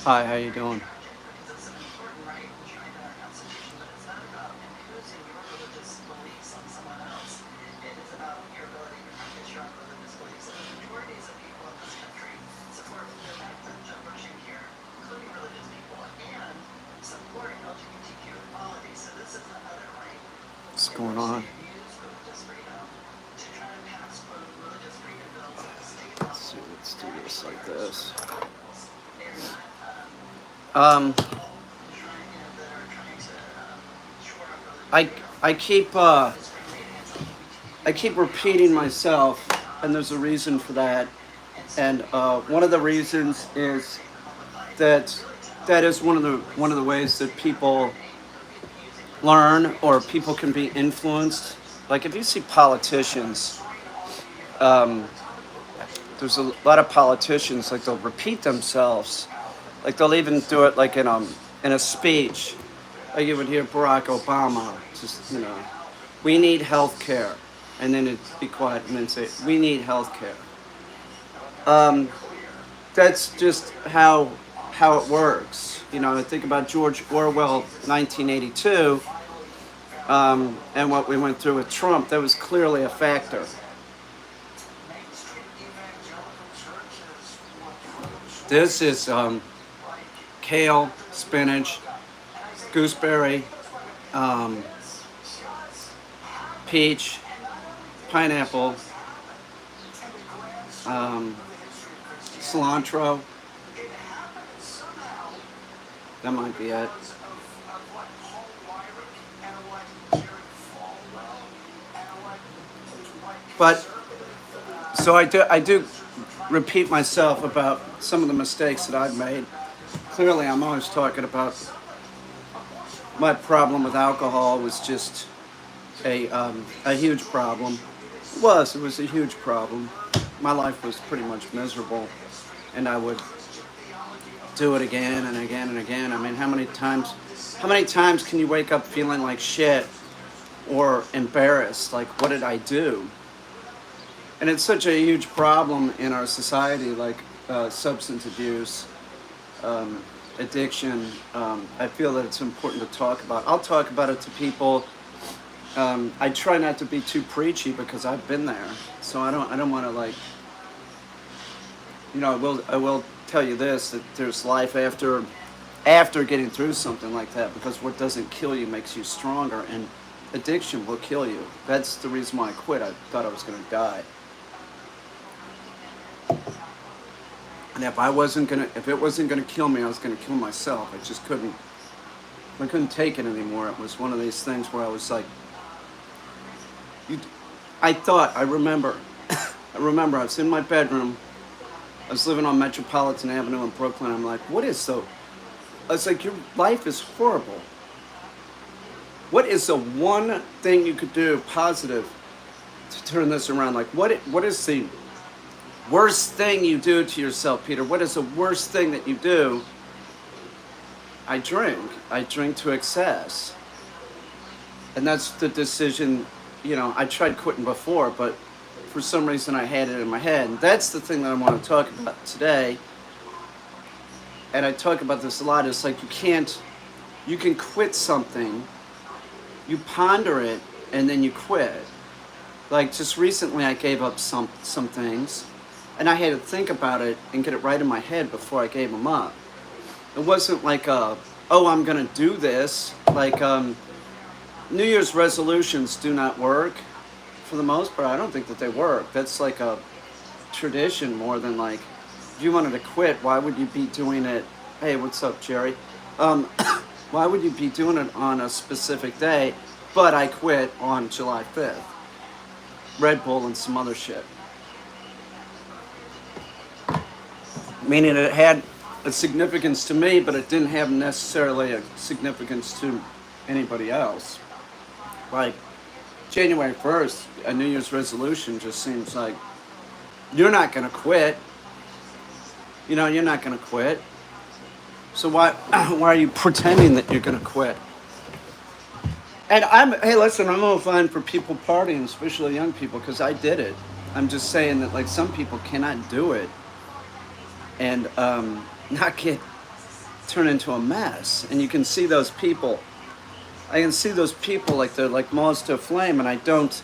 Hi, how you doing? What's going on? Let's see, let's do this like this. Um, I I keep I keep repeating myself, and there's a reason for that. And one of the reasons is that that is one of the ways that people learn or people can be influenced. Like if you see politicians, um, there's a lot of politicians like they'll repeat themselves. Like they'll even do it like in a speech. Like you would hear Barack Obama just we need health care, and then it'd be quiet and then say we need health care. Um, that's just how it works. I think about George Orwell, 1982, and what we went through with Trump. That was clearly a factor. This is kale, spinach, gooseberry, um, peach, pineapple, um, cilantro. That might be it. But so I do repeat myself about some of the mistakes that I've made. Clearly, I'm always talking about my problem with alcohol was just a huge problem. It was a huge problem. My life was pretty much miserable, and I would do it again and again and again. I mean, how many times can you wake up feeling like shit or embarrassed? Like, what did I do? And it's such a huge problem in our society, like substance abuse, um, addiction. I feel that it's important to talk about. I'll talk about it to people. I try not to be too preachy because I've been there, so I don't want to like I will tell you this, that there's life after getting through something like that, because what doesn't kill you makes you stronger, and addiction will kill you. That's the reason why I quit. I thought I was going to die. And if it wasn't gonna kill me, I was gonna kill myself. I just couldn't. I couldn't take it anymore. It was one of these things where I was like, you. I thought. I remember. I remember. I was in my bedroom. I was living on Metropolitan Avenue in Brooklyn. I'm like, what is so? I was like, your life is horrible. What is the one thing you could do positive to turn this around? Like, what is the worst thing you do to yourself, Peter? What is the worst thing that you do? I drink. I drink to excess. And that's the decision. I tried quitting before, but for some reason I had it in my head. And that's the thing that I want to talk about today. And I talk about this a lot. It's like you can quit something, you ponder it, and then you quit. Like just recently I gave up some things, and I had to think about it and get it right in my head before I gave them up. It wasn't like oh, I'm gonna do this. Like New Year's resolutions do not work for the most part. I don't think that they work. That's like a tradition more than like if you wanted to quit, why would you be doing it? Hey, what's up, Jerry? Um, why would you be doing it on a specific day? But I quit on July 5th. Red Bull and some other shit. Meaning it had a significance to me, but it didn't have necessarily a significance to anybody else. Like January 1st, a New Year's resolution just seems like you're not going to quit. You're not going to quit. So why are you pretending that you're going to quit? And hey, listen, I'm all fine for people partying, especially young people, because I did it. I'm just saying that like some people cannot do it and not get turn into a mess. And you can see those people. I can see those people like they're like moths to a flame, and I don't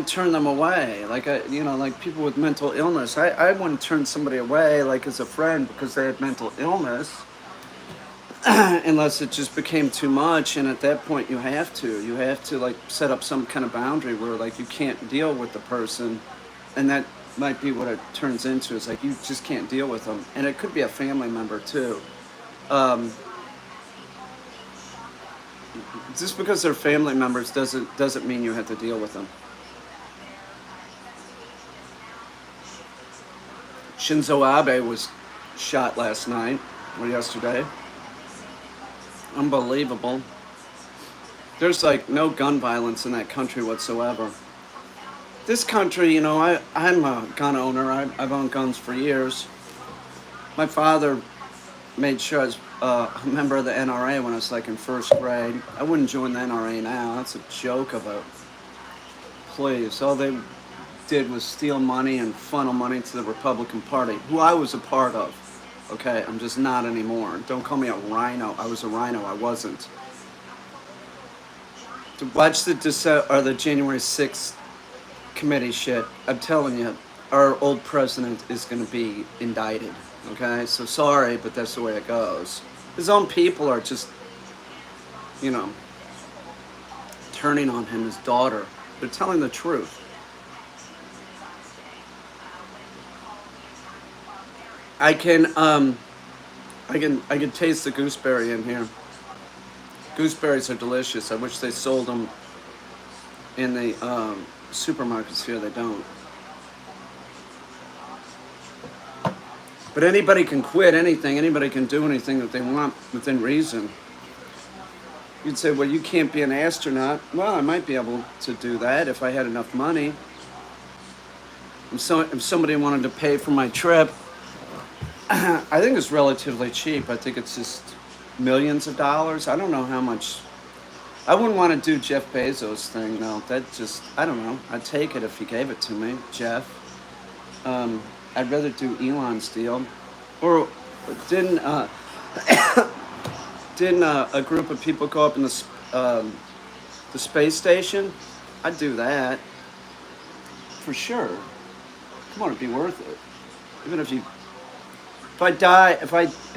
turn them away. Like like people with mental illness. I wouldn't turn somebody away like as a friend because they had mental illness, unless it just became too much. And at that point, you have to like set up some kind of boundary where like you can't deal with the person, and that might be what it turns into. Is like you just can't deal with them, and it could be a family member too. Um, just because they're family members doesn't mean you have to deal with them. Shinzo Abe was shot last night or yesterday. Unbelievable. There's like no gun violence in that country whatsoever. This country, I'm a gun owner. I've owned guns for years. My father made sure I was a member of the NRA when I was like in first grade. I wouldn't join the NRA now. That's a joke of a place. All they did was steal money and funnel money to the Republican Party, who I was a part of. Okay, I'm just not anymore. Don't call me a rhino. I was a rhino. I wasn't. To watch the January 6th committee shit, I'm telling you, our old president is going to be indicted. Okay, so sorry, but that's the way it goes. His own people are just, turning on him, his daughter. They're telling the truth. I can taste the gooseberry in here. Gooseberries are delicious. I wish they sold them in the supermarkets here. They don't. But anybody can quit anything. Anybody can do anything that they want within reason. You'd say, well, you can't be an astronaut. Well, I might be able to do that if I had enough money. If somebody wanted to pay for my trip, I think it's relatively cheap. I think it's just millions of dollars. I don't know how much. I wouldn't want to do Jeff Bezos' thing, no. I don't know. I'd take it if he gave it to me, Jeff. I'd rather do Elon's deal. Or didn't a group of people go up in the space station? I'd do that. For sure. Come on, it'd be worth it. Even if I die, if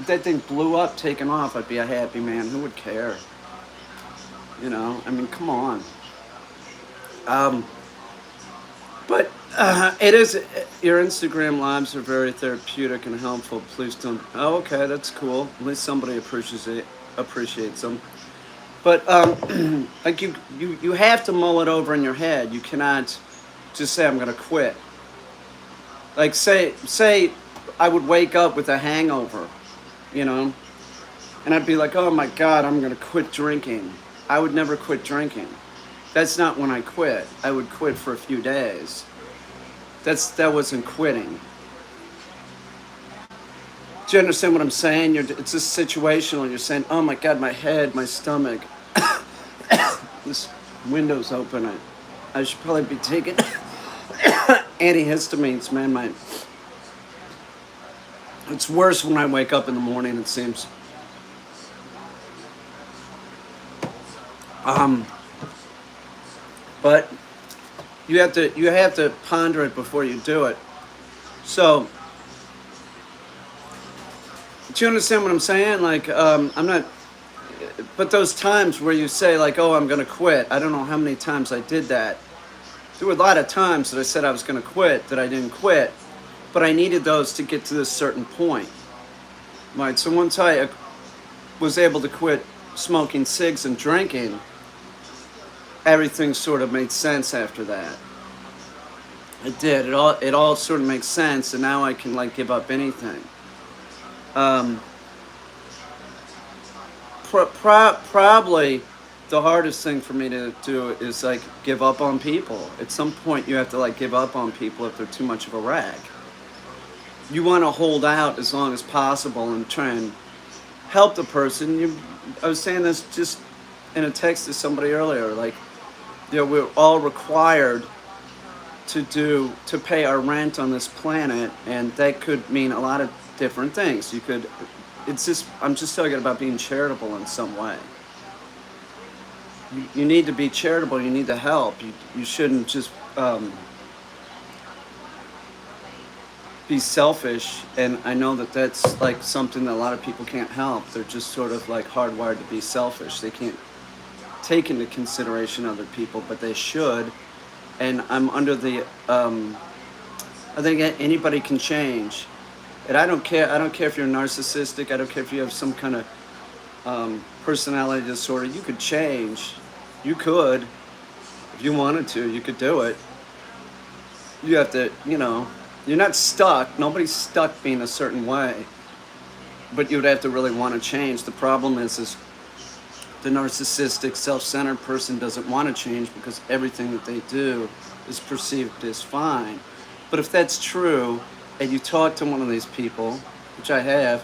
that thing blew up, taken off, I'd be a happy man. Who would care? I mean, come on. But it is, your Instagram lives are very therapeutic and helpful. Please don't. Oh, okay, that's cool. At least somebody appreciates them. But like you have to mull it over in your head. You cannot just say I'm gonna quit. Like say I would wake up with a hangover, and I'd be like, oh my God, I'm gonna quit drinking. I would never quit drinking. That's not when I quit. I would quit for a few days. That wasn't quitting. Do you understand what I'm saying? It's just situational. You're saying, oh my God, my head, my stomach. This window's open. I should probably be taking antihistamines, man. It's worse when I wake up in the morning, it seems. But you have to ponder it before you do it. So, do you understand what I'm saying? Like, I'm not. But those times where you say like, "Oh, I'm gonna quit," I don't know how many times I did that. There were a lot of times that I said I was gonna quit that I didn't quit, but I needed those to get to this certain point. Right. So once I was able to quit smoking cigs and drinking, everything sort of made sense after that. It did. It all sort of makes sense, and now I can like give up anything. Probably the hardest thing for me to do is like give up on people. At some point, you have to like give up on people if they're too much of a rag. You want to hold out as long as possible and try and help the person. I was saying this just in a text to somebody earlier. Like, we're all required to pay our rent on this planet, and that could mean a lot of different things. You could, it's just, I'm just talking about being charitable in some way. You need to be charitable. You need to help. You shouldn't just be selfish. And I know that that's like something that a lot of people can't help. They're just sort of like hardwired to be selfish. They can't take into consideration other people, but they should. And I'm under the I think anybody can change, and I don't care. I don't care if you're narcissistic. I don't care if you have some kind of personality disorder. You could change. You could, if you wanted to. You could do it. You have to. You're not stuck. Nobody's stuck being a certain way. But you would have to really want to change. The problem is the narcissistic, self-centered person doesn't want to change because everything that they do is perceived as fine. But if that's true, and you talk to one of these people, which I have,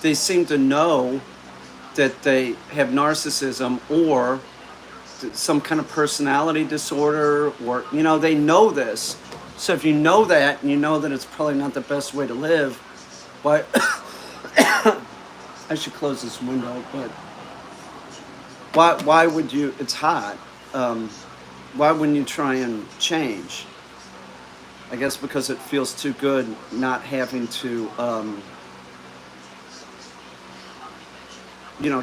they seem to know that they have narcissism or some kind of personality disorder, or, they know this. So if you know that, and you know that it's probably not the best way to live, why, I should close this window, but why would you, it's hot, why wouldn't you try and change? I guess because it feels too good not having to,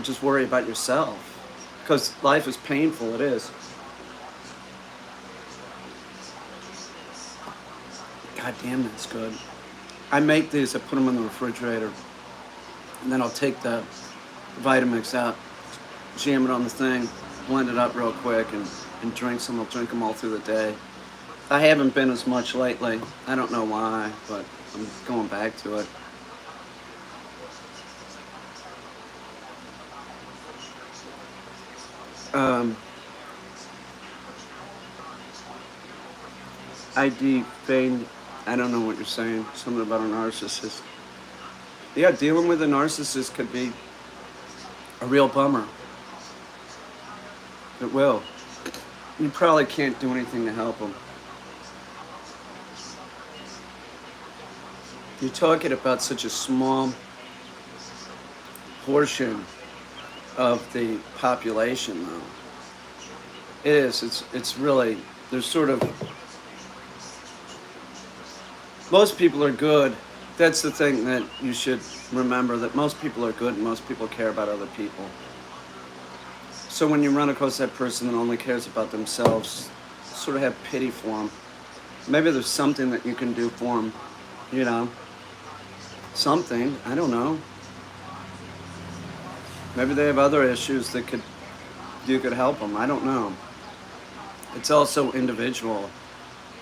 just worry about yourself. Because life is painful, it is. God damn, that's good. I make these, I put them in the refrigerator, and then I'll take the Vitamix out, jam it on the thing, blend it up real quick, and drink some. I'll drink them all through the day. I haven't been as much lately. I don't know why, but I'm going back to it. ID Fane, I don't know what you're saying. Something about a narcissist. Yeah, dealing with a narcissist could be a real bummer. It will. You probably can't do anything to help them. You're talking about such a small portion of the population, though. It is. It's really, there's sort of, most people are good. That's the thing that you should remember, that most people are good and most people care about other people. So when you run across that person that only cares about themselves, sort of have pity for them. Maybe there's something that you can do for them, something, I don't know. Maybe they have other issues that you could help them, I don't know. It's also individual,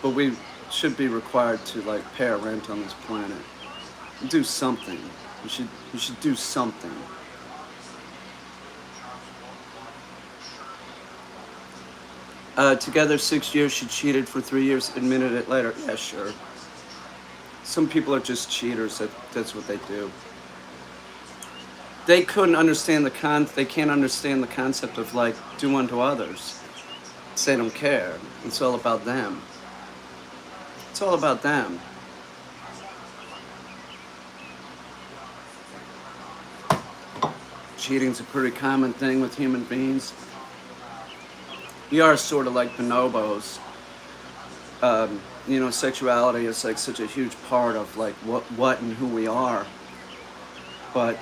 but we should be required to pay our rent on this planet. Do something. You should do something. Together 6 years, she cheated for 3 years, admitted it later. Yeah, sure. Some people are just cheaters. That's what they do. They couldn't understand they can't understand the concept of do unto others. They don't care. It's all about them. It's all about them. Cheating's a pretty common thing with human beings. We are sort of like bonobos. Sexuality is such a huge part of what and who we are. But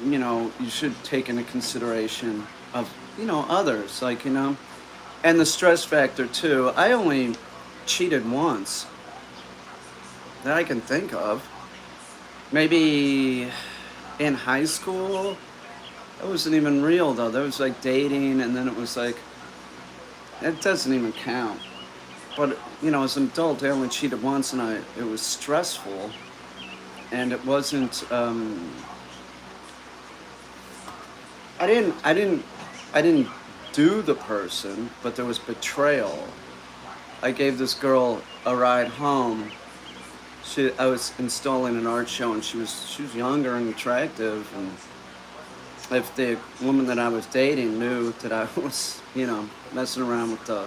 you should take into consideration of others, and the stress factor too. I only cheated once that I can think of. Maybe in high school. That wasn't even real though. That was dating, and then it was it doesn't even count. But as an adult, I only cheated once, and it was stressful, and it wasn't. I didn't do the person, but there was betrayal. I gave this girl a ride home. I was installing an art show, and she was younger and attractive, and if the woman that I was dating knew that I was, messing around with the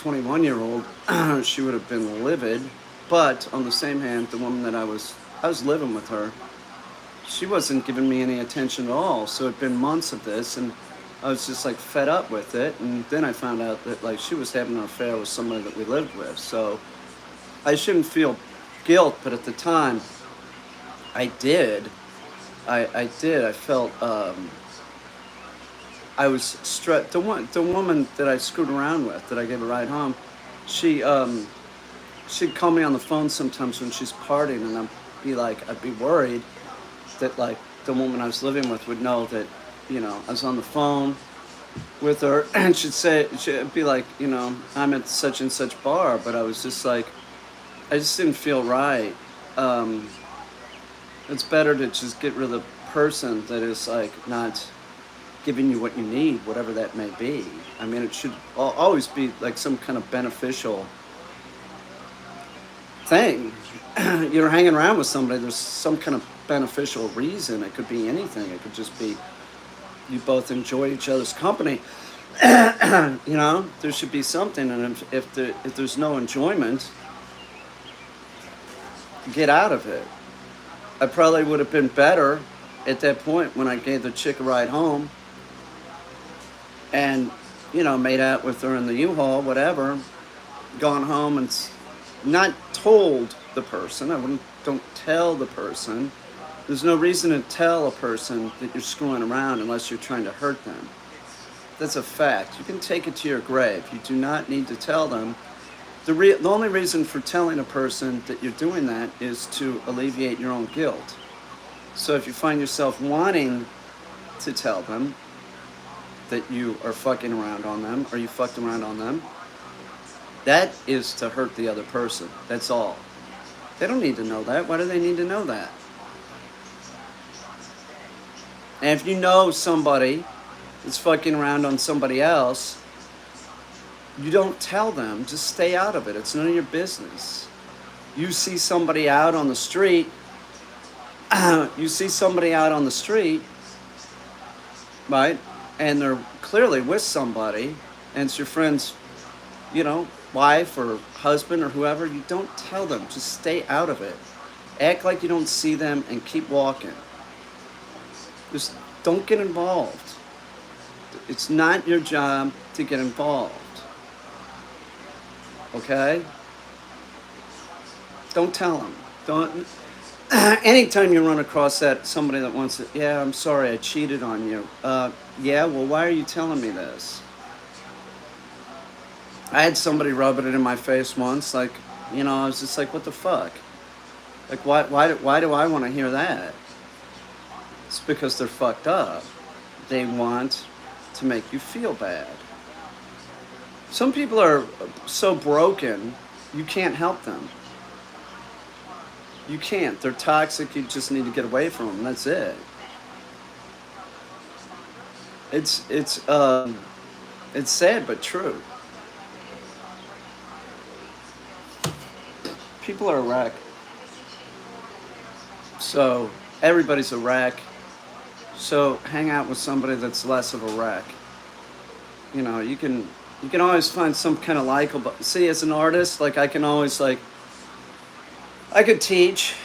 21-year-old, she would have been livid. But on the same hand, the woman that I was living with her, she wasn't giving me any attention at all. So it'd been months of this, and I was just like fed up with it. And then I found out that like she was having an affair with somebody that we lived with. So I shouldn't feel guilt, but at the time, I did. I did. I felt I was stressed. The woman that I screwed around with, that I gave a ride home, she she'd call me on the phone sometimes when she's partying, and I'd be worried that like the woman I was living with would know that, I was on the phone with her, and she'd be like, I'm at such and such bar, but I was just like, I just didn't feel right. Um, it's better to just get rid of the person that is like not giving you what you need, whatever that may be. I mean, it should always be like some kind of beneficial thing. You're hanging around with somebody, there's some kind of beneficial reason. It could be anything. It could just be you both enjoy each other's company. There should be something. And if there's no enjoyment, get out of it. I probably would have been better at that point when I gave the chick a ride home and, made out with her in the U-Haul, whatever, gone home and not told the person. Don't tell the person. There's no reason to tell a person that you're screwing around unless you're trying to hurt them. That's a fact. You can take it to your grave. You do not need to tell them. The only reason for telling a person that you're doing that is to alleviate your own guilt. So if you find yourself wanting to tell them that you are fucking around on them, or you fucked around on them, that is to hurt the other person. That's all. They don't need to know that. Why do they need to know that? And if you know somebody that's fucking around on somebody else, you don't tell them. Just stay out of it. It's none of your business. You see somebody out on the street, you see somebody out on the street, right? And they're clearly with somebody, and it's your friend's, wife or husband or whoever. You don't tell them. Just stay out of it. Act like you don't see them and keep walking. Just don't get involved. It's not your job to get involved. Okay? Don't tell them. Don't. Anytime you run across somebody that wants to, yeah, I'm sorry, I cheated on you. Yeah, well, why are you telling me this? I had somebody rubbing it in my face once, like, I was just like, what the fuck? Like, why do I want to hear that? It's because they're fucked up. They want to make you feel bad. Some people are so broken, you can't help them. You can't. They're toxic. You just need to get away from them. That's it. It's sad but true. People are a wreck. So everybody's a wreck. So hang out with somebody that's less of a wreck. You can always find some kind of likable. See, as an artist, like I can always like. I could teach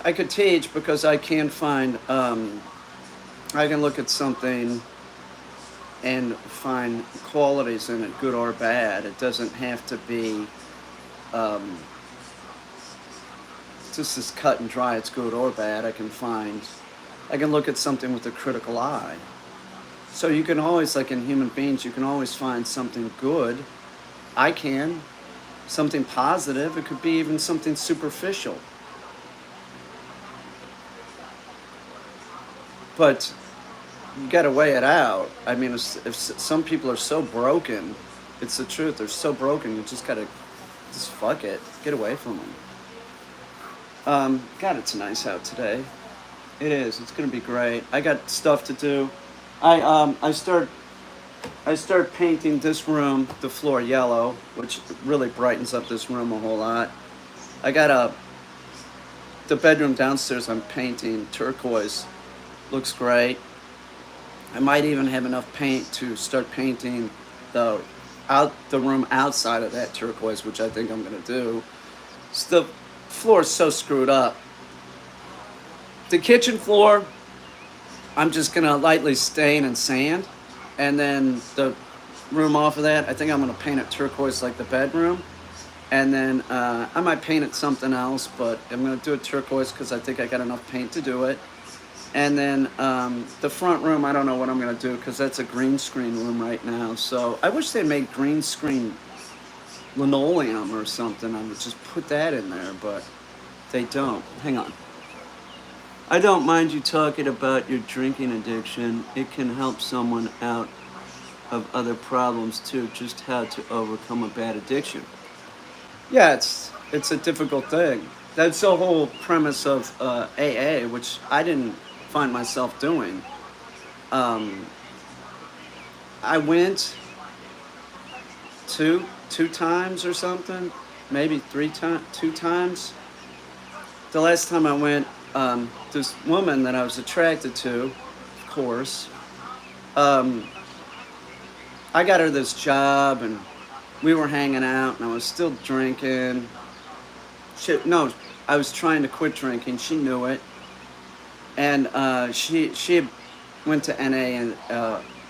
because I can find. I can look at something and find qualities in it, good or bad. It doesn't have to be just as cut and dry. It's good or bad. I can look at something with a critical eye. So you can always, like in human beings, you can always find something good. I can. Something positive. It could be even something superficial. But you got to weigh it out. I mean, if some people are so broken, it's the truth. They're so broken, you just got to just fuck it. Get away from them. God, it's nice out today. It is. It's going to be great. I got stuff to do. I start painting this room, the floor yellow, which really brightens up this room a whole lot. I got the bedroom downstairs I'm painting turquoise. Looks great. I might even have enough paint to start painting the out the room outside of that turquoise, which I think I'm gonna do. The floor is so screwed up. The kitchen floor, I'm just gonna lightly stain and sand, and then the room off of that, I think I'm gonna paint it turquoise like the bedroom, and then I might paint it something else, but I'm gonna do it turquoise because I think I got enough paint to do it. And then the front room, I don't know what I'm gonna do because that's a green screen room right now. So I wish they made green screen linoleum or something. I would just put that in there, but they don't. Hang on. I don't mind you talking about your drinking addiction. It can help someone out of other problems too, just how to overcome a bad addiction. Yeah, it's a difficult thing. That's the whole premise of AA, which I didn't find myself doing. Um, I went two times or something, maybe two times. The last time I went, this woman that I was attracted to, of course, um, I got her this job and we were hanging out and I was still drinking. No, I was trying to quit drinking. She knew it, and she had went to NA and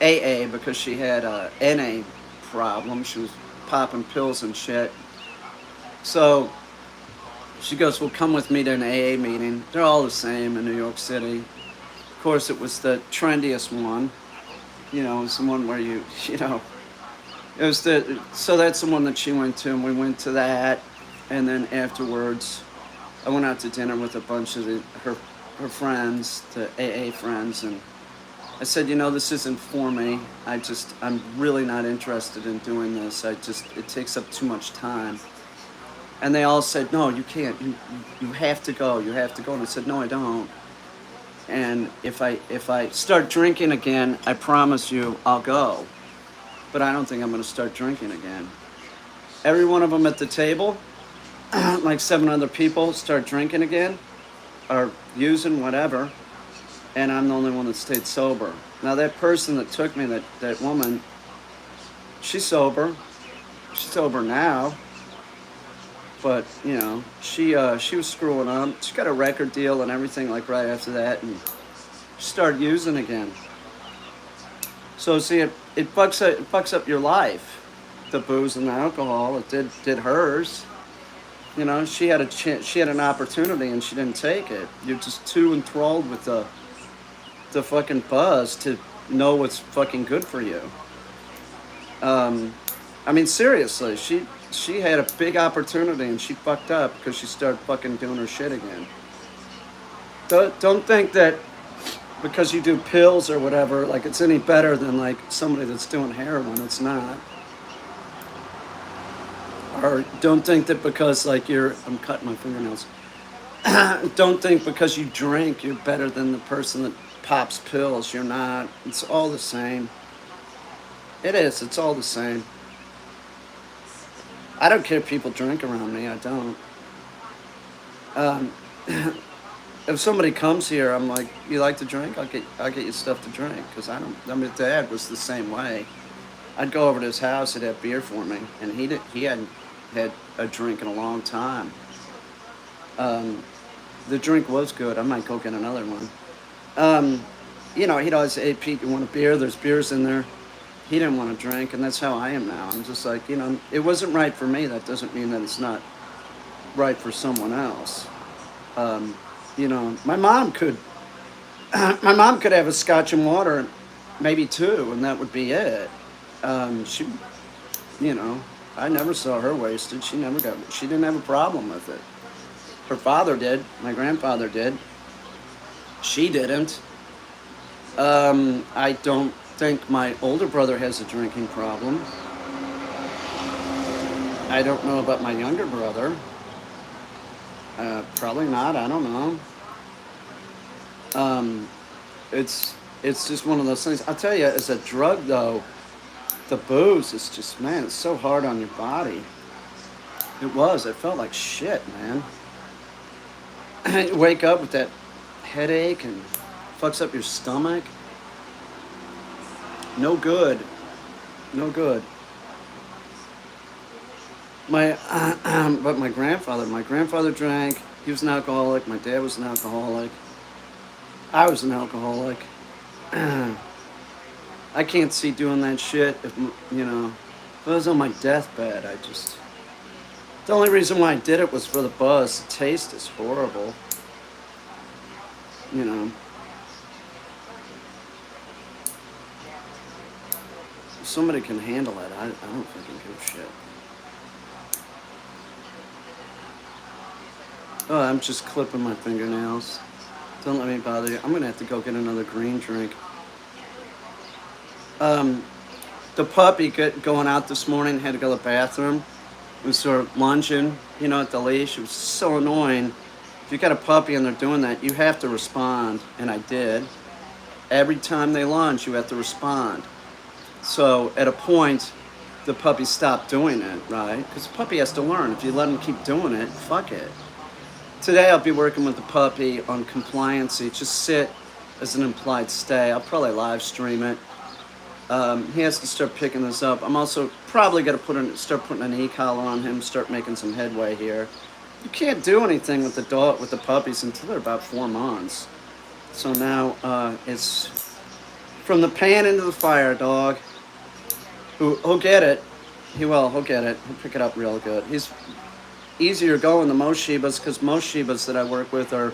AA because she had a NA problem. She was popping pills and shit. So she goes, "Well, come with me to an AA meeting. They're all the same in New York City." Of course, it was the trendiest one. You know, it was the one where you know, it was the so that's the one that she went to, and we went to that, and then afterwards, I went out to dinner with a bunch of her friends, the AA friends, and I said, you know, this isn't for me. I'm really not interested in doing this. It takes up too much time. And they all said, no, you can't. You have to go. You have to go. And I said, no, I don't. And if I start drinking again, I promise you, I'll go. But I don't think I'm going to start drinking again. Every one of them at the table, like 7 other people, start drinking again, or using whatever, and I'm the only one that stayed sober. Now that person that took me, that woman, she's sober. She's sober now. But you know, she was screwing up. She got a record deal and everything like right after that, and she started using again. So see, it fucks up your life. The booze and the alcohol. It did hers. You know, she had she had an opportunity and she didn't take it. You're just too enthralled with the fucking buzz to know what's fucking good for you. I mean, seriously, she had a big opportunity and she fucked up because she started fucking doing her shit again. Don't think that because you do pills or whatever, like it's any better than like somebody that's doing heroin. It's not. Or don't think that because like I'm cutting my fingernails. Don't think because you drink you're better than the person that pops pills. You're not. It's all the same. It is. It's all the same. I don't care if people drink around me. I don't. Um, if somebody comes here, I'm like, "You like to drink? I'll get you stuff to drink." Because I don't. I mean, Dad was the same way. I'd go over to his house. He'd have beer for me, and he hadn't had a drink in a long time. Um, the drink was good. I might go get another one. Um, you know, he'd always say, "Hey, Pete, you want a beer? There's beers in there." He didn't want to drink, and that's how I am now. I'm just like, you know, it wasn't right for me. That doesn't mean that it's not right for someone else. Um, you know, my mom could have a scotch and water, maybe 2, and that would be it. She, you know, I never saw her wasted. She didn't have a problem with it. Her father did. My grandfather did. She didn't. I don't think my older brother has a drinking problem. I don't know about my younger brother. Probably not. I don't know. Um, it's just one of those things. I'll tell you, as a drug though, the booze is just, man, it's so hard on your body. It was. I felt like shit, man. You wake up with that headache and fucks up your stomach. No good. No good. My, but my grandfather drank. He was an alcoholic. My dad was an alcoholic. I was an alcoholic. I can't see doing that shit if, if I was on my deathbed. The only reason why I did it was for the buzz. The taste is horrible. You know. If somebody can handle it, I don't fucking give a shit. Oh, I'm just clipping my fingernails. Don't let me bother you. I'm gonna have to go get another green drink. The puppy going out this morning had to go to the bathroom. It was sort of lunging, at the leash. It was so annoying. If you got a puppy and they're doing that, you have to respond, and I did. Every time they lunge, you have to respond. So at a point, the puppy stopped doing it, right? Because the puppy has to learn. If you let him keep doing it, fuck it. Today I'll be working with the puppy on compliancy. Just sit as an implied stay. I'll probably live stream it. He has to start picking this up. I'm also probably going to start putting an e-collar on him, start making some headway here. You can't do anything with the puppies until they're about 4 months. So now it's from the pan into the fire, dog. He'll get it. He'll get it. He'll pick it up real good. He's easier going than most Shibas because most Shibas that I work with are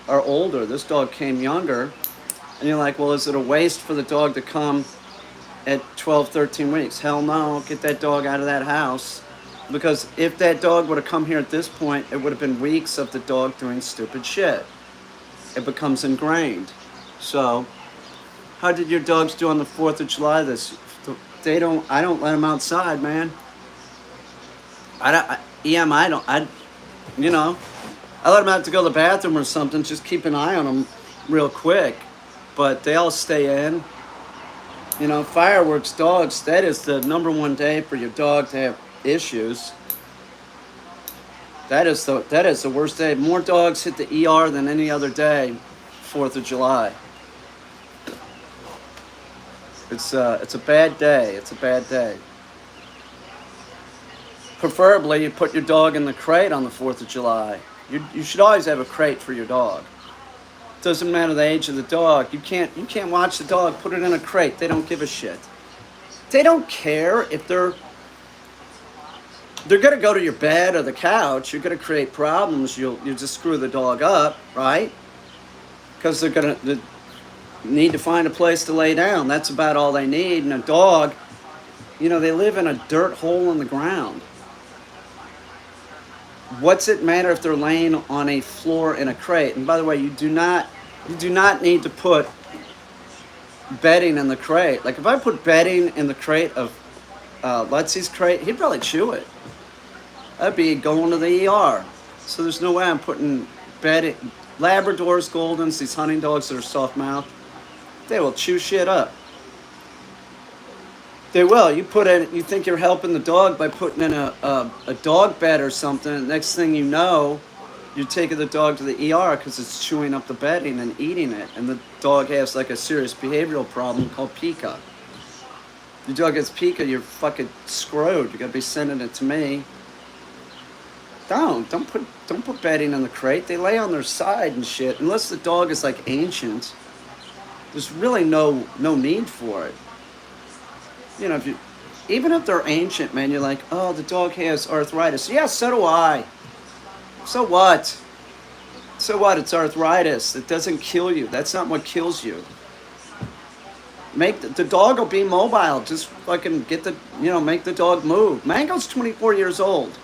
older. This dog came younger. And you're like, well, is it a waste for the dog to come at 12, 13 weeks? Hell no. Get that dog out of that house. Because if that dog would have come here at this point, it would have been weeks of the dog doing stupid shit. It becomes ingrained. So, how did your dogs do on the 4th of July I don't let them outside, man. I let them out to go to the bathroom or something, just keep an eye on them real quick. But they all stay in. Fireworks, dogs, that is the number one day for your dog to have issues. That is the worst day. More dogs hit the ER than any other day, 4th of July. It's a bad day. It's a bad day. Preferably, you put your dog in the crate on the 4th of July. You should always have a crate for your dog. Doesn't matter the age of the dog. You can't watch the dog, put it in a crate. They don't give a shit. They don't care if they're going to go to your bed or the couch. You're going to create problems. You'll just screw the dog up, right? Because they're going to need to find a place to lay down. That's about all they need. And a dog, they live in a dirt hole in the ground. What's it matter if they're laying on a floor in a crate? And by the way, you do not need to put bedding in the crate. Like if I put bedding in the crate of Letsy's crate, he'd probably chew it. That'd be going to the ER. So there's no way I'm putting bedding. Labradors, Goldens, these hunting dogs that are soft mouthed, they will chew shit up. They will. You think you're helping the dog by putting in a dog bed or something. Next thing you know, you're taking the dog to the ER because it's chewing up the bedding and eating it. And the dog has like a serious behavioral problem called pica. Your dog gets pica, you're fucking screwed. You gotta be sending it to me. Don't put bedding in the crate. They lay on their side and shit. Unless the dog is like ancient, there's really no need for it. Even if they're ancient, man, you're like, oh, the dog has arthritis. Yeah, so do I. So what? So what? It's arthritis. It doesn't kill you. That's not what kills you. The dog will be mobile. Just fucking make the dog move. Mango's 24 years old.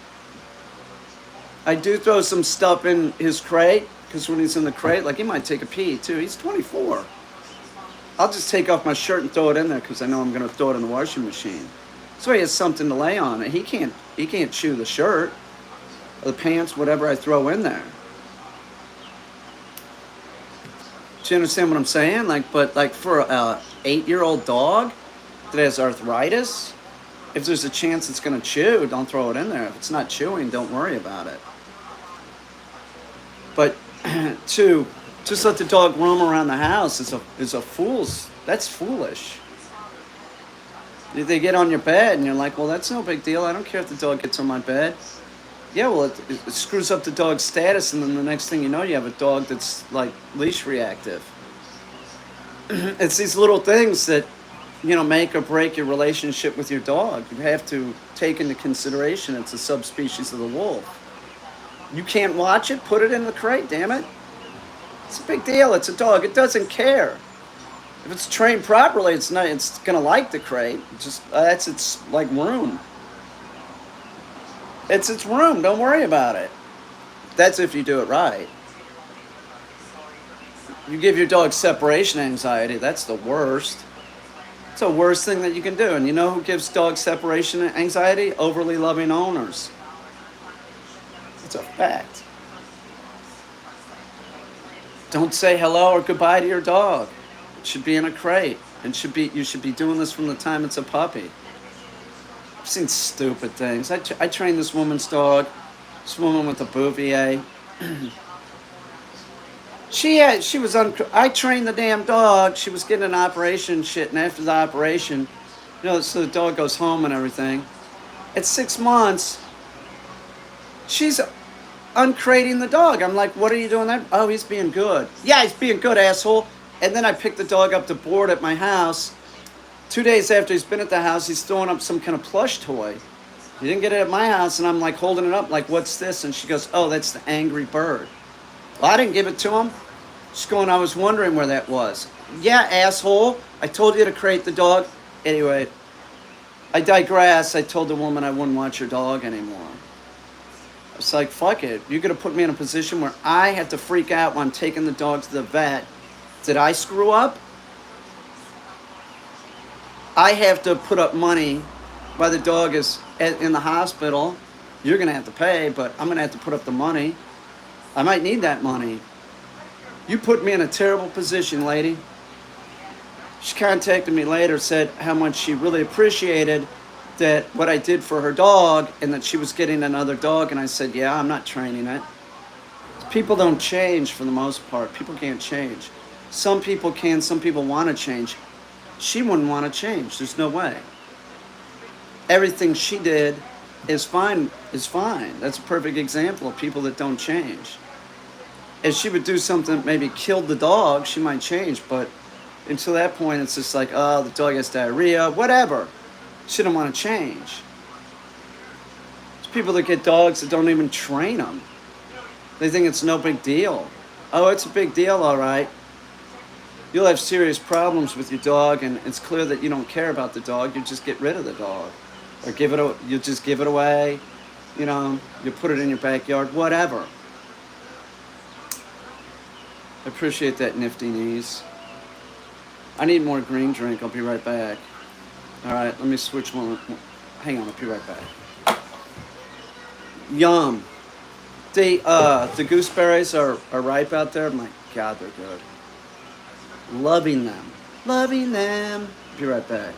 I do throw some stuff in his crate, because when he's in the crate, like he might take a pee too. He's 24. I'll just take off my shirt and throw it in there because I know I'm going to throw it in the washing machine. So he has something to lay on. He can't chew the shirt or the pants, whatever I throw in there. Do you understand what I'm saying? But for a 8-year-old dog that has arthritis, if there's a chance it's going to chew, don't throw it in there. If it's not chewing, don't worry about it. But to just let the dog roam around the house is a fool's. That's foolish. They get on your bed, and you're like, well, that's no big deal. I don't care if the dog gets on my bed. Yeah, well, it screws up the dog's status, and then the next thing you know, you have a dog that's like leash reactive. It's these little things that, make or break your relationship with your dog. You have to take into consideration it's a subspecies of the wolf. You can't watch it, put it in the crate, damn it. It's a big deal. It's a dog. It doesn't care. If it's trained properly, it's gonna like the crate. That's its like room. It's its room. Don't worry about it. That's if you do it right. You give your dog separation anxiety, that's the worst. It's the worst thing that you can do. And you know who gives dogs separation anxiety? Overly loving owners. It's a fact. Don't say hello or goodbye to your dog. It should be in a crate. And you should be doing this from the time it's a puppy. I've seen stupid things. I trained this woman's dog, this woman with a Bouvier. I trained the damn dog. She was getting an operation and shit, and after the operation, so the dog goes home and everything. At 6 months, she's uncrating the dog. I'm like, what are you doing there? Oh, he's being good. Yeah, he's being good, asshole. And then I picked the dog up to board at my house. 2 days after he's been at the house, he's throwing up some kind of plush toy. He didn't get it at my house, and I'm like holding it up, like, what's this? And she goes, oh, that's the Angry Bird. Well, I didn't give it to him. She's going, I was wondering where that was. Yeah, asshole. I told you to crate the dog. Anyway, I digress. I told the woman I wouldn't watch her dog anymore. I was like, fuck it. You're going to put me in a position where I have to freak out when I'm taking the dog to the vet. Did I screw up? I have to put up money while the dog is in the hospital. You're going to have to pay, but I'm going to have to put up the money. I might need that money. You put me in a terrible position, lady. She contacted me later, said how much she really appreciated that what I did for her dog and that she was getting another dog. And I said, yeah, I'm not training it. People don't change for the most part. People can't change. Some people can, some people want to change. She wouldn't want to change. There's no way. Everything she did is fine. That's a perfect example of people that don't change. If she would do something that maybe killed the dog, she might change. But until that point, it's just like, oh, the dog has diarrhea, whatever. She don't want to change. There's people that get dogs that don't even train them. They think it's no big deal. Oh, it's a big deal, all right. You'll have serious problems with your dog, and it's clear that you don't care about the dog. You just get rid of the dog, or you just give it away. You put it in your backyard, whatever. I appreciate that, Nifty Knees. I need more green drink. I'll be right back. All right, let me switch one. Hang on, I'll be right back. Yum. The gooseberries are ripe out there. My God, they're good. Loving them. Loving them. Be right back.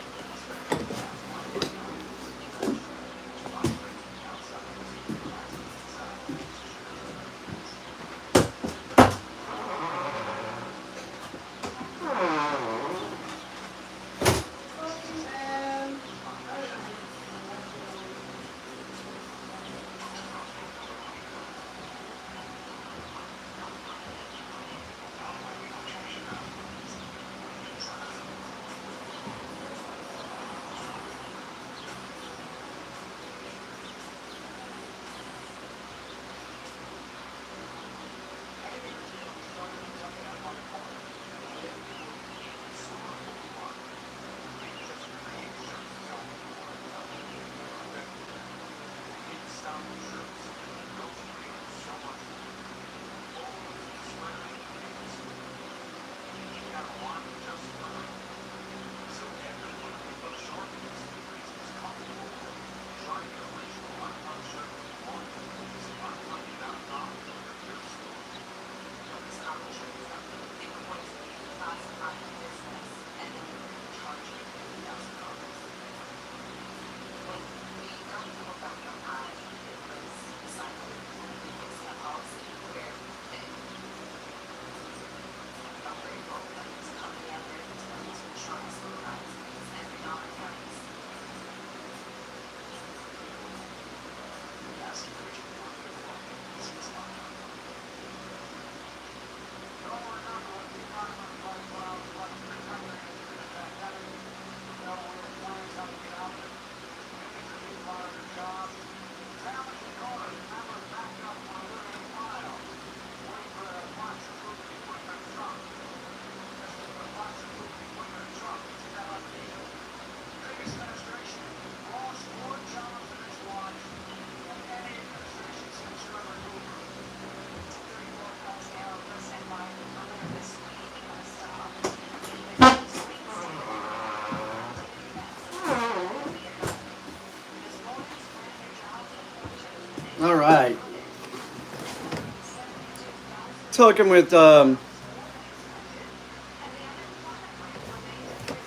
talking with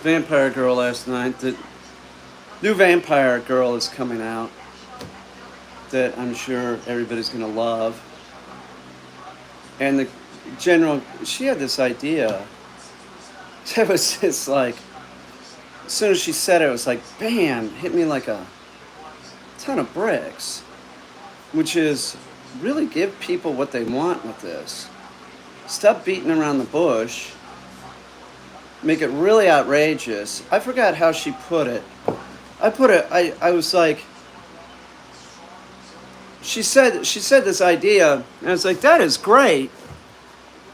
Vampire Girl last night. The new Vampire Girl is coming out that I'm sure everybody's going to love. And the general, she had this idea. It was just like, as soon as she said it, it was like, bam, hit me like a ton of bricks. Which is really give people what they want with this. Stop beating around the bush. Make it really outrageous. I forgot how she put it. I was like, she said this idea, and I was like, that is great.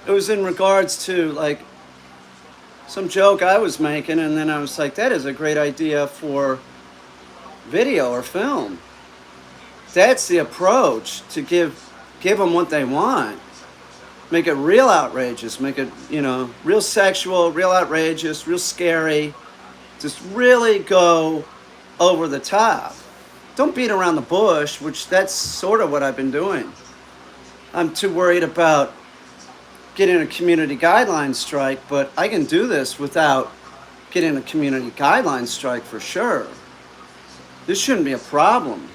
It was in regards to like some joke I was making, and then I was like, that is a great idea for video or film. That's the approach to give them what they want. Make it real outrageous. Make it, real sexual, real outrageous, real scary. Just really go over the top. Don't beat around the bush, which that's sort of what I've been doing. I'm too worried about getting a community guideline strike, but I can do this without getting a community guideline strike for sure. This shouldn't be a problem.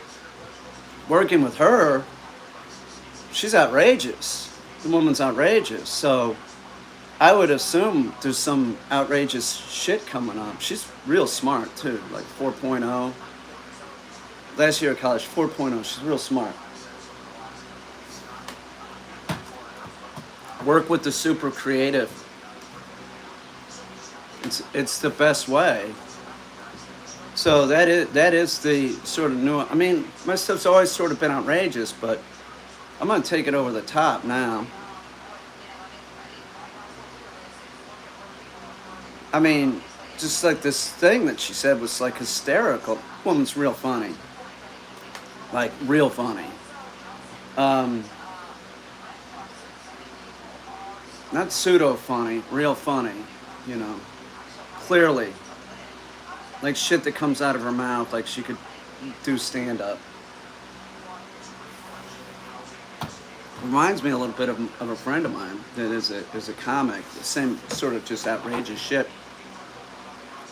Working with her, she's outrageous. The woman's outrageous. So I would assume there's some outrageous shit coming up. She's real smart too, like 4.0. Last year at college, 4.0. She's real smart. Work with the super creative. It's the best way. So that is the sort of new. I mean, my stuff's always sort of been outrageous, but I'm gonna take it over the top now. I mean, just like this thing that she said was like hysterical. Woman's real funny. Like real funny. Not pseudo funny, real funny, clearly. Like shit that comes out of her mouth, like she could do stand up. Reminds me a little bit of a friend of mine that is a comic. The same sort of just outrageous shit.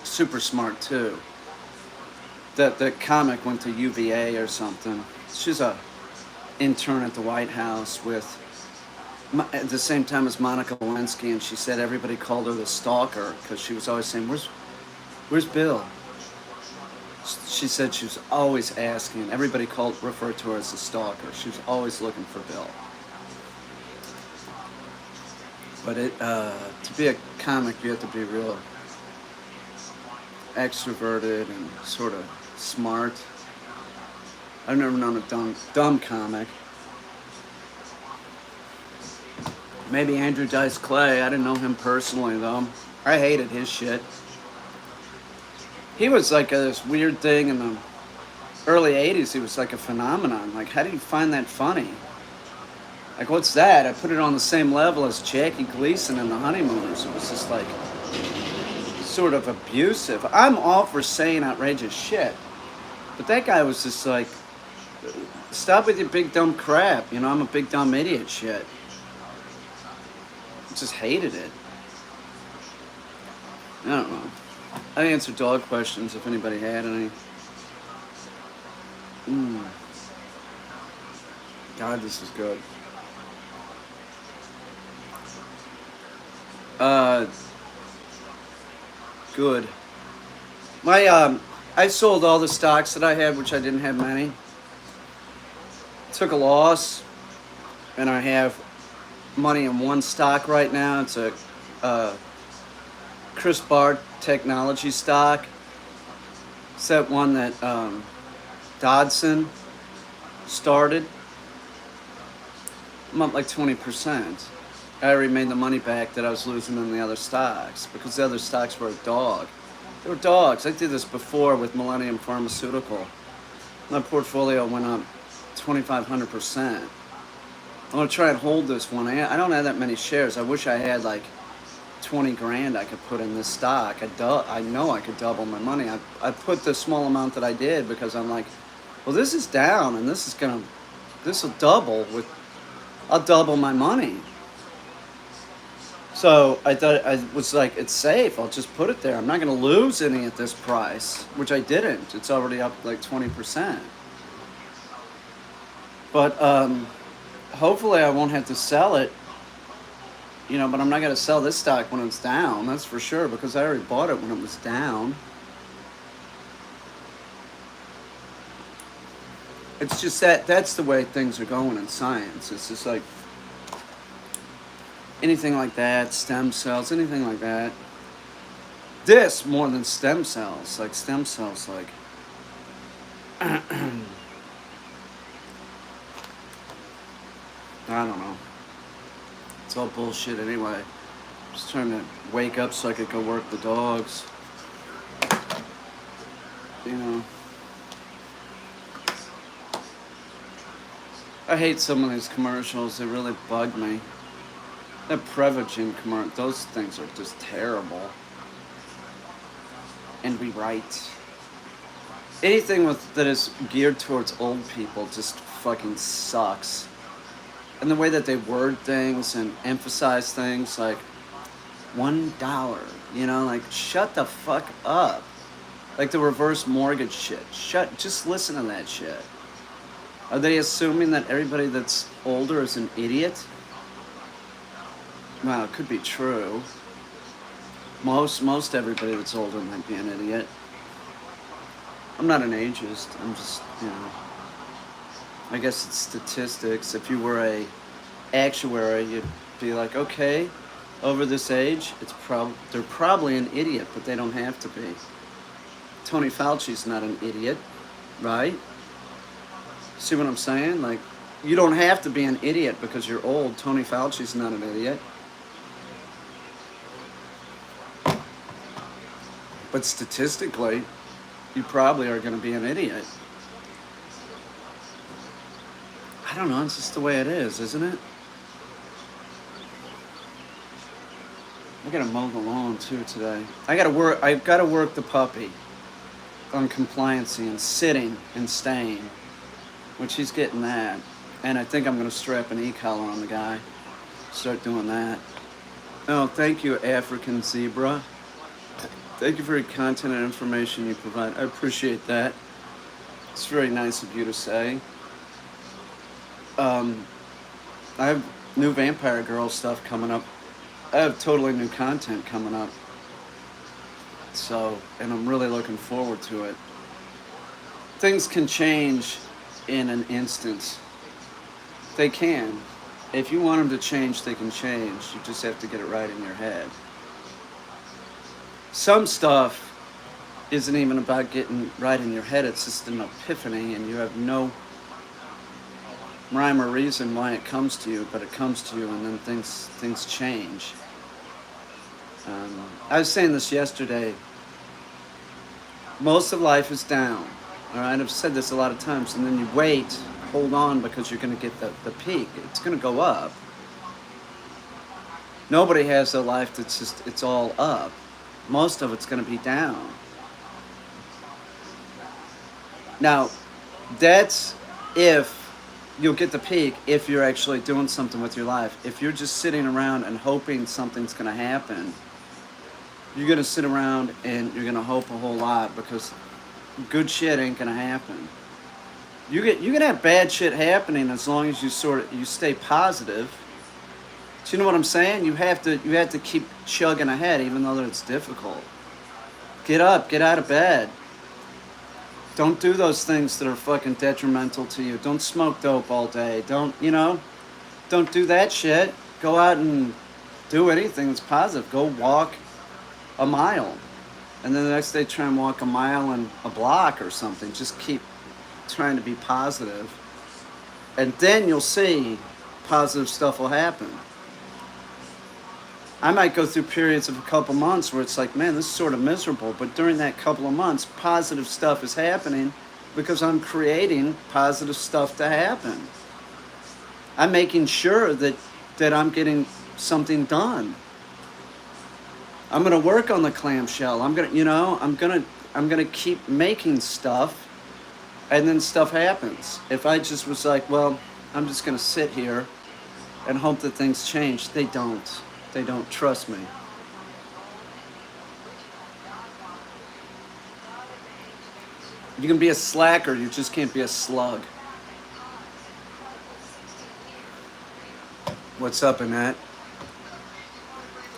Super smart too. That comic went to UVA or something. She's a intern at the White House with at the same time as Monica Lewinsky, and she said everybody called her the stalker because she was always saying, "Where's Bill?" She said she was always asking. Everybody referred to her as the stalker. She was always looking for Bill. But to be a comic, you have to be real extroverted and sort of smart. I've never known a dumb comic. Maybe Andrew Dice Clay. I didn't know him personally though. I hated his shit. He was like this weird thing in the early 80s. He was like a phenomenon. Like, how do you find that funny? Like, what's that? I put it on the same level as Jackie Gleason and the Honeymooners. It was just like sort of abusive. I'm all for saying outrageous shit. But that guy was just like, stop with your big dumb crap. I'm a big dumb idiot shit. Just hated it. I don't know. I answered dog questions if anybody had any. God, this is good. Good. I sold all the stocks that I had, which I didn't have many. Took a loss, and I have money in one stock right now. It's a Chris Bard technology stock. It's that one that Dodson started. I'm up like 20%. I already made the money back that I was losing in the other stocks because the other stocks were a dog. They were dogs. I did this before with Millennium Pharmaceutical. My portfolio went up 2,500%. I'm going to try and hold this one. I don't have that many shares. I wish I had like 20 grand I could put in this stock. I know I could double my money. I put the small amount that I did because I'm like, well, this is down and this will double I'll double my money. So I thought, I was like, it's safe. I'll just put it there. I'm not going to lose any at this price, which I didn't. It's already up like 20%. But hopefully I won't have to sell it, but I'm not going to sell this stock when it's down. That's for sure, because I already bought it when it was down. It's just that's the way things are going in science. It's just like anything like that, stem cells, anything like that. This more than stem cells, like I don't know. It's all bullshit anyway. Just trying to wake up so I could go work the dogs. You know. I hate some of these commercials. They really bug me. That Prevagen commercial, those things are just terrible. And we write. Anything that is geared towards old people just fucking sucks. And the way that they word things and emphasize things, like $1, like shut the fuck up. Like the reverse mortgage shit. Just listen to that shit. Are they assuming that everybody that's older is an idiot? Well, it could be true. Most everybody that's older might be an idiot. I'm not an ageist. I'm just, I guess it's statistics. If you were a actuary, you'd be like, okay, over this age, they're probably an idiot, but they don't have to be. Tony Fauci's not an idiot, right? See what I'm saying? Like, you don't have to be an idiot because you're old. Tony Fauci's not an idiot. But statistically, you probably are going to be an idiot. I don't know. It's just the way it is, isn't it? I gotta mow the lawn too today. I've got to work the puppy on compliancy and sitting and staying, which he's getting that. And I think I'm gonna strap an e-collar on the guy. Start doing that. Oh, thank you, African Zebra. Thank you for your content and information you provide. I appreciate that. It's very nice of you to say. I have new Vampire Girl stuff coming up. I have totally new content coming up. So, and I'm really looking forward to it. Things can change in an instant. They can. If you want them to change, they can change. You just have to get it right in your head. Some stuff isn't even about getting right in your head. It's just an epiphany, and you have no rhyme or reason why it comes to you, but it comes to you, and then things change. I was saying this yesterday. Most of life is down. All right, I've said this a lot of times, and then you wait, hold on, because you're going to get the peak. It's going to go up. Nobody has a life that's just, it's all up. Most of it's going to be down. Now, that's if you'll get the peak, if you're actually doing something with your life. If you're just sitting around and hoping something's going to happen, you're going to sit around and you're going to hope a whole lot, because good shit ain't going to happen. You can have bad shit happening as long as you stay positive. Do you know what I'm saying? You have to keep chugging ahead, even though it's difficult. Get up, get out of bed. Don't do those things that are fucking detrimental to you. Don't smoke dope all day. Don't do that shit. Go out and do anything that's positive. Go walk a mile. And then the next day try and walk a mile and a block or something. Just keep trying to be positive. And then you'll see positive stuff will happen. I might go through periods of a couple months where it's like, man, this is sort of miserable. But during that couple of months, positive stuff is happening because I'm creating positive stuff to happen. I'm making sure that I'm getting something done. I'm going to work on the clamshell. I'm going to keep making stuff, and then stuff happens. If I just was like, well, I'm just going to sit here and hope that things change, they don't. They don't trust me. You can be a slacker, you just can't be a slug. What's up, Annette?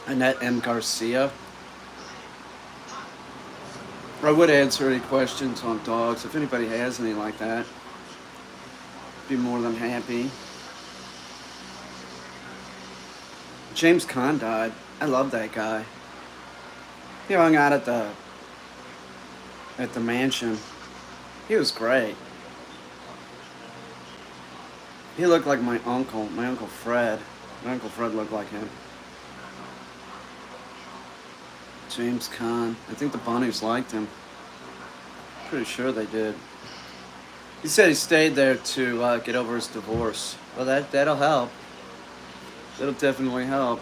Annette M. Garcia. I would answer any questions on dogs. If anybody has any like that, be more than happy. James Caan died. I love that guy. He hung out at the mansion. He was great. He looked like my uncle Fred. My Uncle Fred looked like him. James Caan. I think the bunnies liked him. Pretty sure they did. He said he stayed there to get over his divorce. Well, that'll help. That'll definitely help.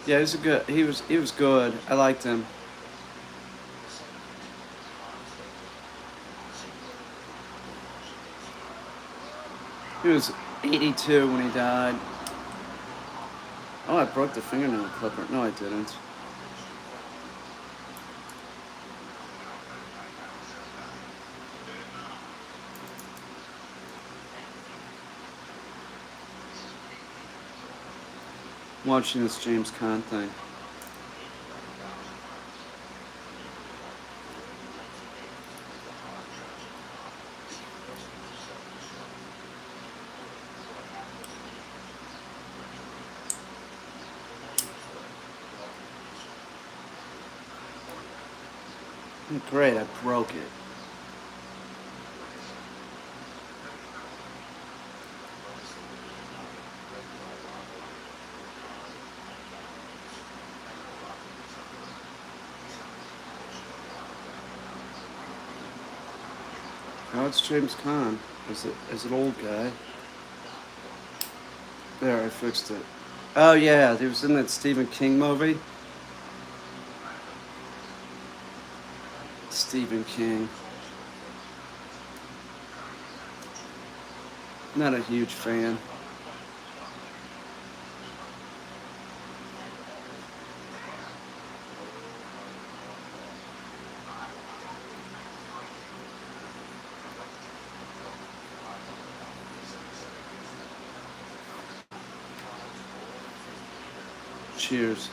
Yeah, he was good. He was good. I liked him. He was 82 when he died. Oh, I broke the fingernail clipper. No, I didn't. I'm watching this James Caan thing. Great, I broke it. Oh, it's James Caan as an old guy. There, I fixed it. Oh yeah, he was in that Stephen King movie. Stephen King. Not a huge fan. Cheers.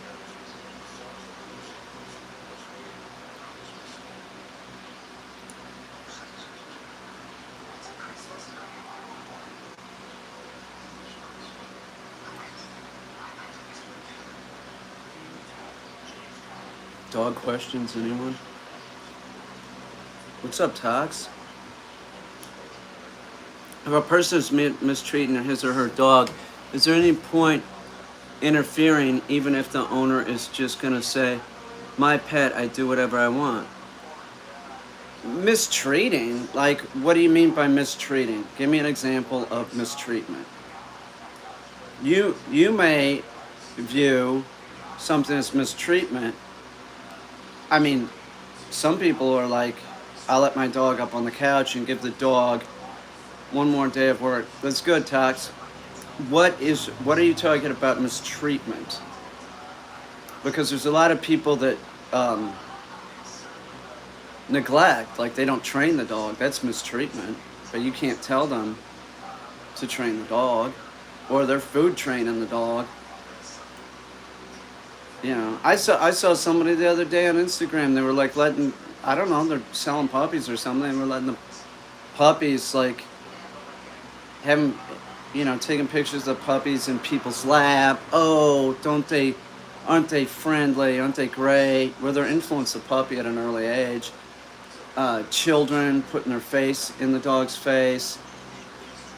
Dog questions, anyone? What's up, Tox? If a person is mistreating his or her dog, is there any point interfering even if the owner is just going to say, my pet, I do whatever I want? Mistreating? Like, what do you mean by mistreating? Give me an example of mistreatment. You may view something as mistreatment. I mean, some people are like, I'll let my dog up on the couch and give the dog one more day of work. That's good, Tox. What are you talking about mistreatment? Because there's a lot of people that neglect, like they don't train the dog. That's mistreatment. But you can't tell them to train the dog, or they're food training the dog. You know, I saw somebody the other day on Instagram. They were like letting, I don't know, they're selling puppies or something. They were letting the puppies like having, you know, taking pictures of puppies in people's lap. Oh, aren't they friendly? Aren't they great? Where they're influencing the puppy at an early age. Children putting their face in the dog's face.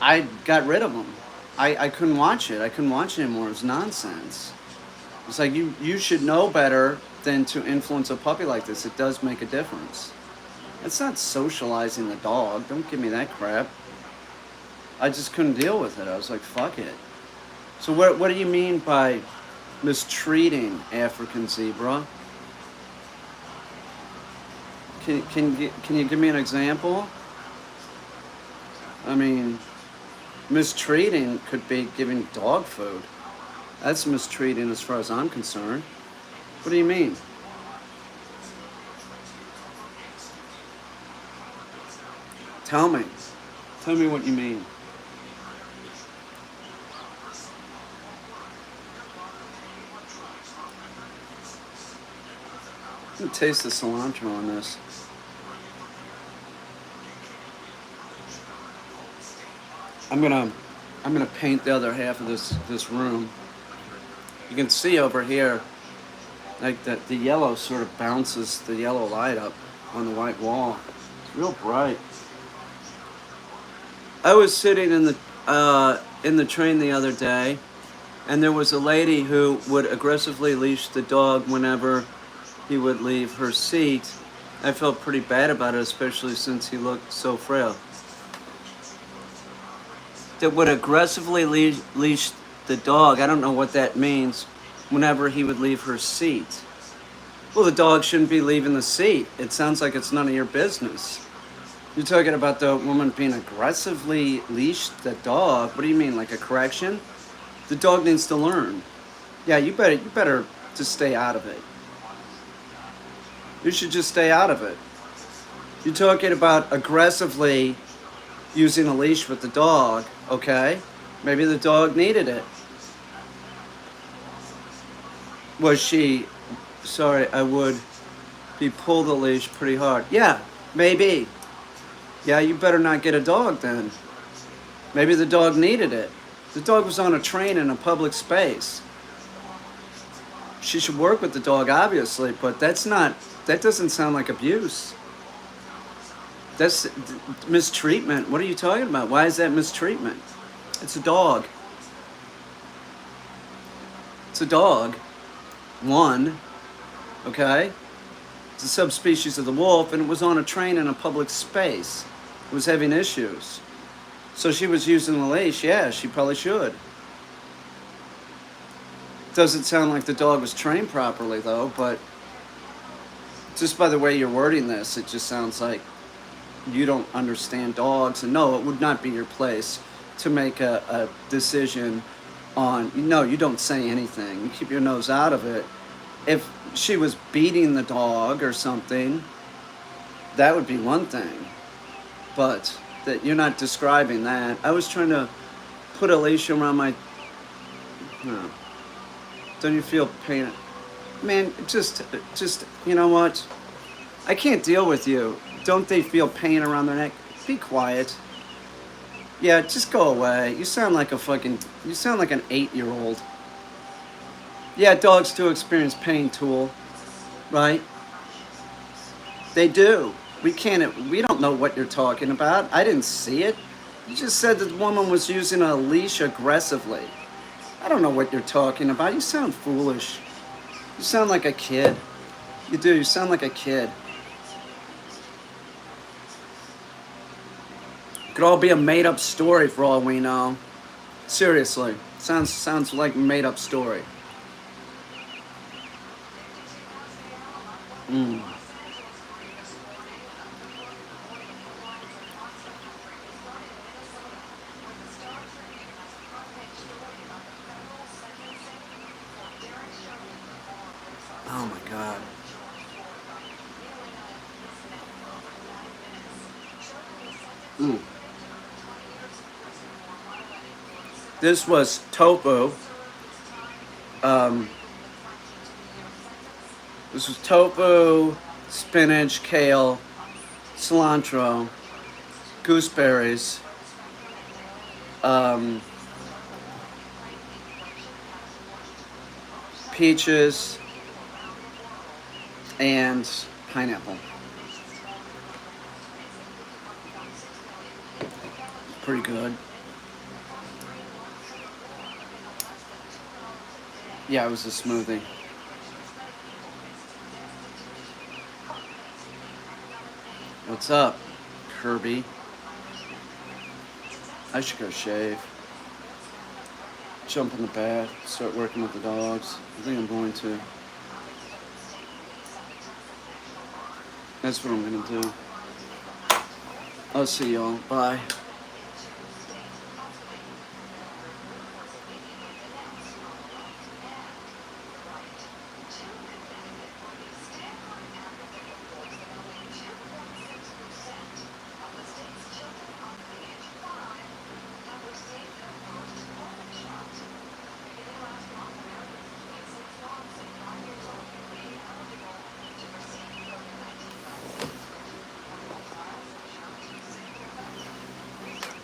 I got rid of them. I couldn't watch it. I couldn't watch it anymore. It was nonsense. It's like you should know better than to influence a puppy like this. It does make a difference. It's not socializing the dog. Don't give me that crap. I just couldn't deal with it. I was like, fuck it. So what do you mean by mistreating African zebra? Can you give me an example? I mean, mistreating could be giving dog food. That's mistreating as far as I'm concerned. What do you mean? Tell me. Tell me what you mean. I'm gonna taste the cilantro on this. I'm gonna paint the other half of this room. You can see over here, like that the yellow sort of bounces the yellow light up on the white wall. It's real bright. I was sitting in the train the other day, and there was a lady who would aggressively leash the dog whenever he would leave her seat. I felt pretty bad about it, especially since he looked so frail. That would aggressively leash the dog. I don't know what that means. Whenever he would leave her seat. Well, the dog shouldn't be leaving the seat. It sounds like it's none of your business. You're talking about the woman being aggressively leashed the dog. What do you mean, like a correction? The dog needs to learn. Yeah, you better just stay out of it. You should just stay out of it. You're talking about aggressively using a leash with the dog, okay? Maybe the dog needed it. Was she, sorry, I would be pull the leash pretty hard. Yeah, maybe. Yeah, you better not get a dog then. Maybe the dog needed it. The dog was on a train in a public space. She should work with the dog, obviously, but that doesn't sound like abuse. That's mistreatment. What are you talking about? Why is that mistreatment? It's a dog. It's a dog. One, okay? It's a subspecies of the wolf, and it was on a train in a public space. It was having issues. So she was using the leash. Yeah, she probably should. Doesn't sound like the dog was trained properly, though, but just by the way you're wording this, it just sounds like you don't understand dogs. And no, it would not be your place to make a decision on, no, you don't say anything. You keep your nose out of it. If she was beating the dog or something, that would be one thing. But that you're not describing that. I was trying to put a leash around my... No. Don't you feel pain? Man, just, you know what? I can't deal with you. Don't they feel pain around their neck? Be quiet. Yeah, just go away. You sound like an 8-year-old. Yeah, dogs do experience pain, Tool. Right? They do. We don't know what you're talking about. I didn't see it. You just said that the woman was using a leash aggressively. I don't know what you're talking about. You sound foolish. You sound like a kid. You do. You sound like a kid. It could all be a made-up story for all we know. Seriously. Sounds like a made-up story. Oh my God. This was tofu. This was tofu, spinach, kale, cilantro, gooseberries, peaches, and pineapple. Pretty good. Yeah, it was a smoothie. What's up, Kirby? I should go shave. Jump in the bath, start working with the dogs. I think I'm going to. That's what I'm gonna do. I'll see y'all. Bye.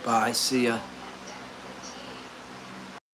Bye. See ya.